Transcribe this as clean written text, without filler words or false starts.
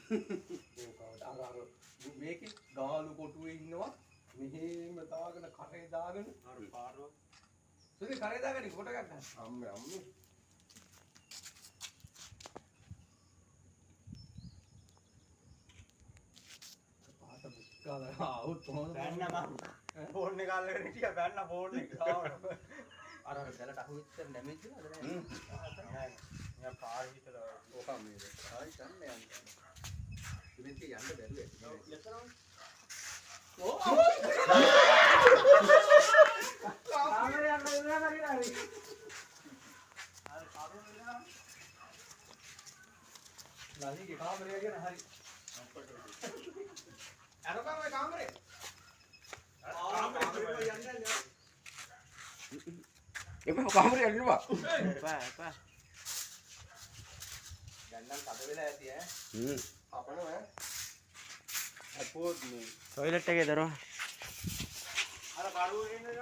අර මේකේ ගාලු කොටුවේ ඉන්නවා මෙහෙම දාගෙන කරේ දාගෙන අර පාරව සුදි කරේ දාගෙන කොට ගන්න අම්මේ පාට මුක්කාලා ආවොත් කොහොමද බෑන්න මම ෆෝන් එක අල්ලගෙන හිටියා බෑන්න ෆෝන් එක අර දැලට අහුවෙච්ච ඩැමේජ් නේද නෑ මම පාර විතර ඕක මේ ආයි ගන්න යන්න ඉතින් යන්න බැරුවේ ලෙසනවා ඕ කාමරේ යන්න ඉඳලා නේද හරි අර කාමරේ ඉඳලා ලාලිගේ කාමරේ කියන හරි අරපන් ඔය කාමරේ කාමරේ යන්න එපා කාමරේ යන්නවා එපා ගන්නම් කඩ වෙලා ඇති ඈ අපනෝ ඈ අපෝත් මේ টয়ලට් එකේ දරව අර කඩුවේ ඉන්නේ